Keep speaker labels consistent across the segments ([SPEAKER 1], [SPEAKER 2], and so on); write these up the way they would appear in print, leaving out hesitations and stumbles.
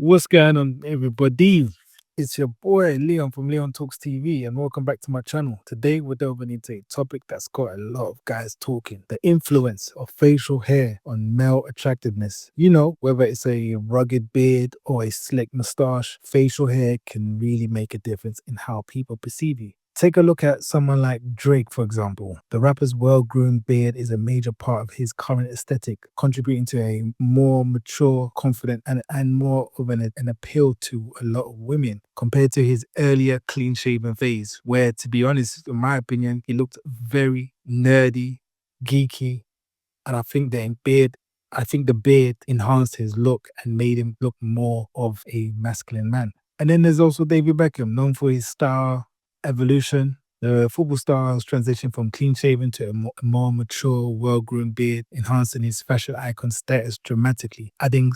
[SPEAKER 1] What's going on, everybody? It's your boy Leon from Leon Talks TV, and welcome back to my channel. Today, we're delving into a topic that's got a lot of guys talking: the influence of facial hair on male attractiveness. You know, whether it's a rugged beard or a slick mustache, facial hair can really make a difference in how people perceive you. Take a look at someone like Drake, for example. The rapper's well-groomed beard is a major part of his current aesthetic, contributing to a more mature, confident, and more of an appeal to a lot of women compared to his earlier clean-shaven phase, where, to be honest, in my opinion, he looked very nerdy, geeky, and I think the beard enhanced his look and made him look more of a masculine man. And then there's also David Beckham, known for his style evolution. The football star's transition from clean shaven to a more mature, well-groomed beard, enhancing his fashion icon status dramatically, adding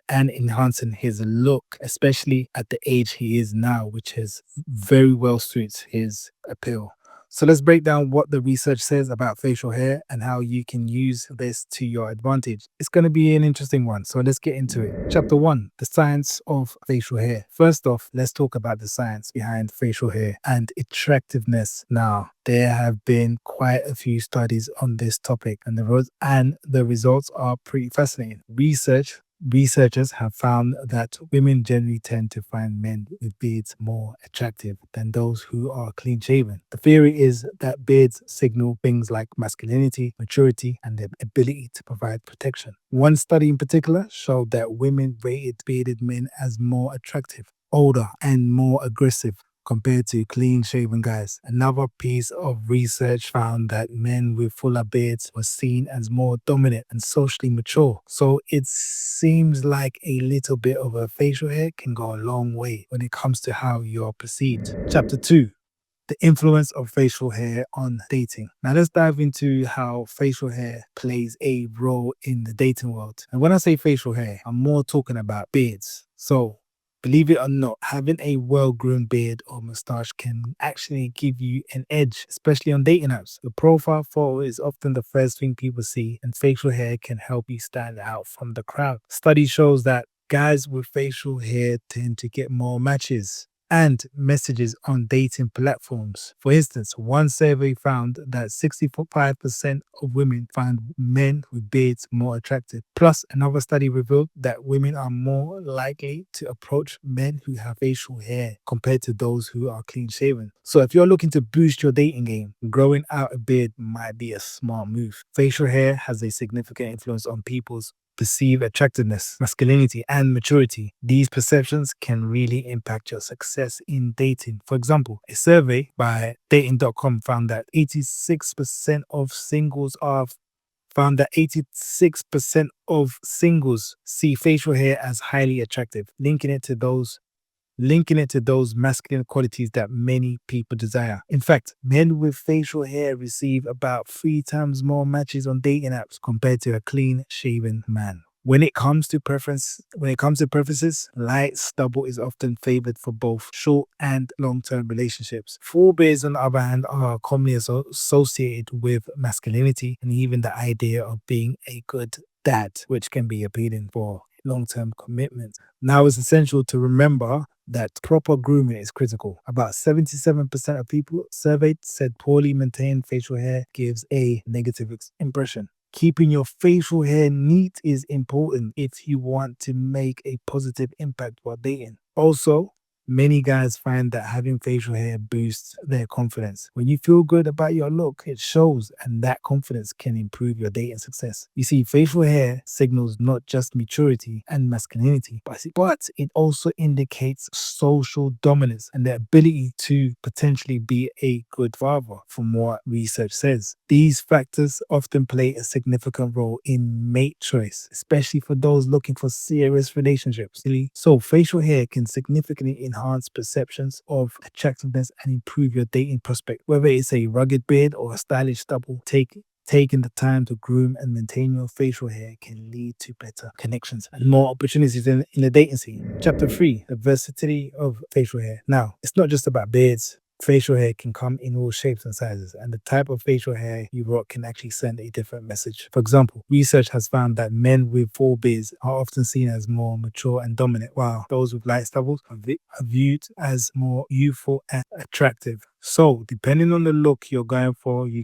[SPEAKER 1] and enhancing his look, especially at the age he is now, which is very well suits his appeal. So let's break down what the research says about facial hair and how you can use this to your advantage. It's going to be an interesting one, so let's get into it. Chapter 1, the science of facial hair. First off, let's talk about the science behind facial hair and attractiveness. Now, there have been quite a few studies on this topic, and the results are pretty fascinating. Researchers have found that women generally tend to find men with beards more attractive than those who are clean shaven. The theory is that beards signal things like masculinity, maturity, and the ability to provide protection. One study in particular showed that women rated bearded men as more attractive, older, and more aggressive compared to clean shaven guys. Another piece of research found that men with fuller beards were seen as more dominant and socially mature. So it seems like a little bit of a facial hair can go a long way when it comes to how you're perceived. Chapter 2, the influence of facial hair on dating. Now let's dive into how facial hair plays a role in the dating world. And when I say facial hair, I'm more talking about beards. So believe it or not, having a well-groomed beard or mustache can actually give you an edge, especially on dating apps. The profile photo is often the first thing people see, and facial hair can help you stand out from the crowd. Study shows that guys with facial hair tend to get more matches and messages on dating platforms. For instance, one survey found that 65% of women find men with beards more attractive. Plus, another study revealed that women are more likely to approach men who have facial hair compared to those who are clean shaven. So if you're looking to boost your dating game, growing out a beard might be a smart move. Facial hair has a significant influence on people's perceive attractiveness, masculinity, and maturity. These perceptions can really impact your success in dating. For example, a survey by dating.com found that 86% of singles see facial hair as highly attractive, linking it to those masculine qualities that many people desire. In fact, men with facial hair receive about 3 times more matches on dating apps compared to a clean-shaven man. When it comes to preferences, light stubble is often favored for both short and long-term relationships. Full beards, on the other hand, are commonly associated with masculinity and even the idea of being a good dad, which can be appealing for long-term commitment. Now, it's essential to remember that proper grooming is critical. About 77% of people surveyed said poorly maintained facial hair gives a negative impression. Keeping your facial hair neat is important if you want to make a positive impact while dating. Also, many guys find that having facial hair boosts their confidence. When you feel good about your look, it shows, and that confidence can improve your dating success. You see, facial hair signals not just maturity and masculinity, but it also indicates social dominance and the ability to potentially be a good father, from what research says. These factors often play a significant role in mate choice, especially for those looking for serious relationships. So, facial hair can significantly enhance perceptions of attractiveness and improve your dating prospect. Whether it's a rugged beard or a stylish stubble, taking the time to groom and maintain your facial hair can lead to better connections and more opportunities in the dating scene. Chapter 3, the versatility of facial hair. Now, it's not just about beards, Facial hair can come in all shapes and sizes, and the type of facial hair you rock can actually send a different message. For example, research has found that men with full beards are often seen as more mature and dominant, while those with light stubbles are viewed as more youthful and attractive. So, depending on the look you're going for, you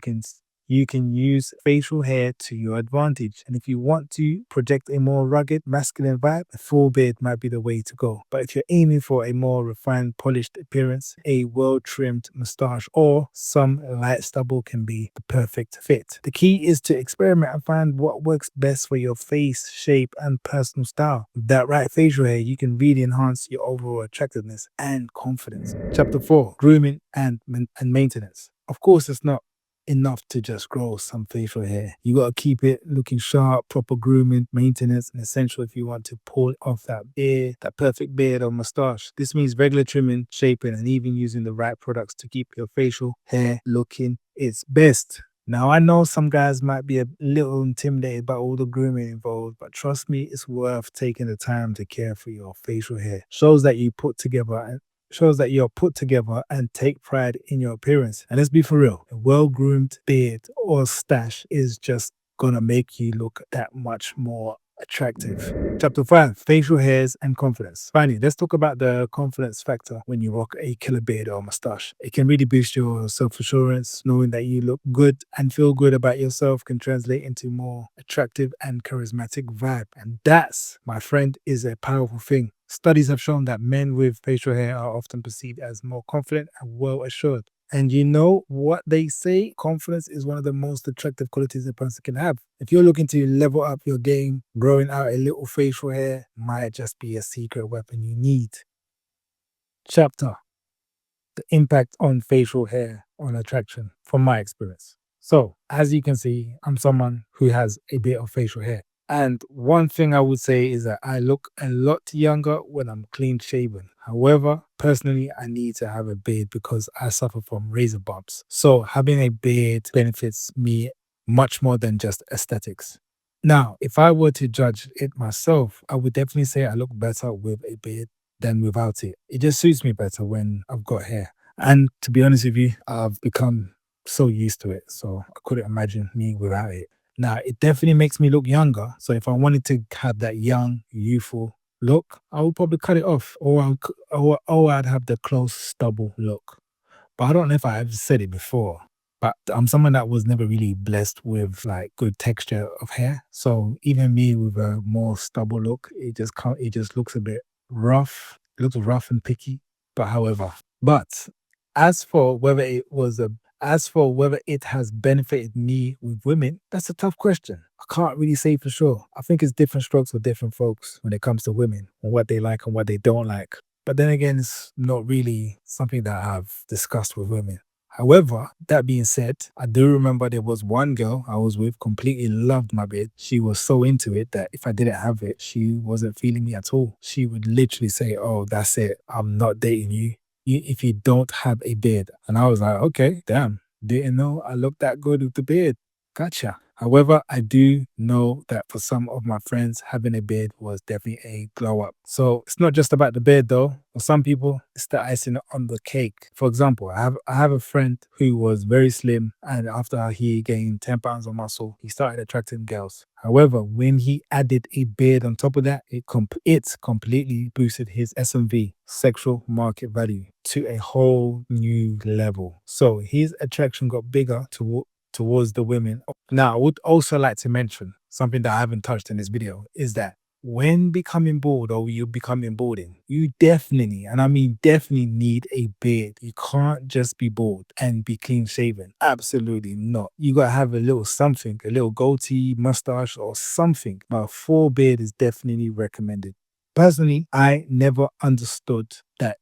[SPEAKER 1] can use facial hair to your advantage. And if you want to project a more rugged, masculine vibe, a full beard might be the way to go. But if you're aiming for a more refined, polished appearance, a well trimmed mustache or some light stubble can be the perfect fit. The key is to experiment and find what works best for your face, shape, and personal style. With that right facial hair, you can really enhance your overall attractiveness and confidence. Chapter 4: Grooming and maintenance. Of course, it's not enough to just grow some facial hair. You got to keep it looking sharp. Proper grooming, maintenance, and essential if you want to pull off that beard, that perfect beard or mustache. This means regular trimming, shaping, and even using the right products to keep your facial hair looking its best. Now, I know some guys might be a little intimidated by all the grooming involved, but trust me, it's worth taking the time to care for your facial hair. Shows that you're put together and take pride in your appearance. And let's be for real, a well-groomed beard or stash is just gonna make you look that much more attractive. Chapter 5: Facial hairs and confidence. Finally, let's talk about the confidence factor when you rock a killer beard or mustache. It can really boost your self-assurance. Knowing that you look good and feel good about yourself can translate into more attractive and charismatic vibe. And that's, my friend, is a powerful thing. Studies have shown that men with facial hair are often perceived as more confident and well assured. And you know what they say? Confidence is one of the most attractive qualities a person can have. If you're looking to level up your game, growing out a little facial hair might just be a secret weapon you need. Chapter: The impact on facial hair on attraction from my experience. So, as you can see, I'm someone who has a bit of facial hair. And one thing I would say is that I look a lot younger when I'm clean shaven. However, personally, I need to have a beard because I suffer from razor bumps. So, having a beard benefits me much more than just aesthetics. Now, if I were to judge it myself, I would definitely say I look better with a beard than without it. It just suits me better when I've got hair. And to be honest with you, I've become so used to it. So I couldn't imagine me without it. Now, it definitely makes me look younger. So if I wanted to have that young, youthful look, I would probably cut it off, or I'd have the close stubble look. But I don't know if I have said it before, but I'm someone that was never really blessed with like good texture of hair. So even me with a more stubble look, it just looks a bit rough. It looks rough and picky. But however, but as for whether it was a as for whether it has benefited me with women, that's a tough question. I can't really say for sure. I think it's different strokes for different folks when it comes to women and what they like and what they don't like. But then again, it's not really something that I've discussed with women. However, that being said, I do remember there was one girl I was with, completely loved my beard. She was so into it that if I didn't have it, she wasn't feeling me at all. She would literally say, "Oh, that's it. I'm not dating you if you don't have a beard." And I was like, okay, damn, didn't know I looked that good with the beard. Gotcha. However, I do know that for some of my friends, having a beard was definitely a glow up. So it's not just about the beard though. For some people, it's the icing on the cake. For example, I have a friend who was very slim, and after he gained 10 pounds of muscle, he started attracting girls. However, when he added a beard on top of that, it completely boosted his SMV, sexual market value, to a whole new level. So his attraction got bigger towards the women. Now, I would also like to mention something that I haven't touched in this video is that when becoming bald or you becoming balding, you definitely, and I mean definitely, need a beard. You can't just be bald and be clean shaven. Absolutely not. You gotta have a little something, a little goatee, mustache, or something. But a full beard is definitely recommended. Personally, I never understood that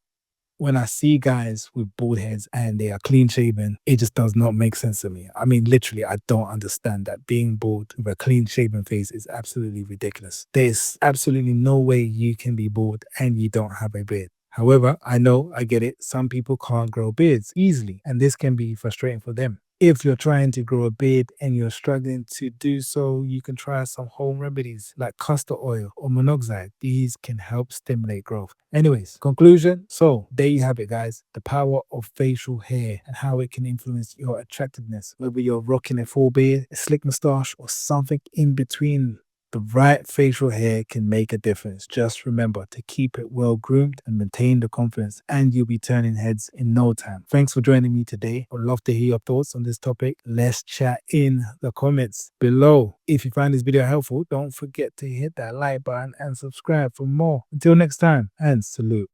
[SPEAKER 1] when I see guys with bald heads and they are clean shaven, it just does not make sense to me. I mean, literally, I don't understand that being bald with a clean shaven face is absolutely ridiculous. There's absolutely no way you can be bald and you don't have a beard. However, I know, I get it. Some people can't grow beards easily, and this can be frustrating for them. If you're trying to grow a beard and you're struggling to do so, you can try some home remedies like castor oil or monoxide. These can help stimulate growth. Anyways, conclusion. So there you have it, guys. The power of facial hair and how it can influence your attractiveness. Whether you're rocking a full beard, a slick mustache, or something in between, the right facial hair can make a difference. Just remember to keep it well groomed and maintain the confidence, and you'll be turning heads in no time. Thanks for joining me today. I'd love to hear your thoughts on this topic. Let's chat in the comments below. If you find this video helpful, don't forget to hit that like button and subscribe for more. Until next time, and salute.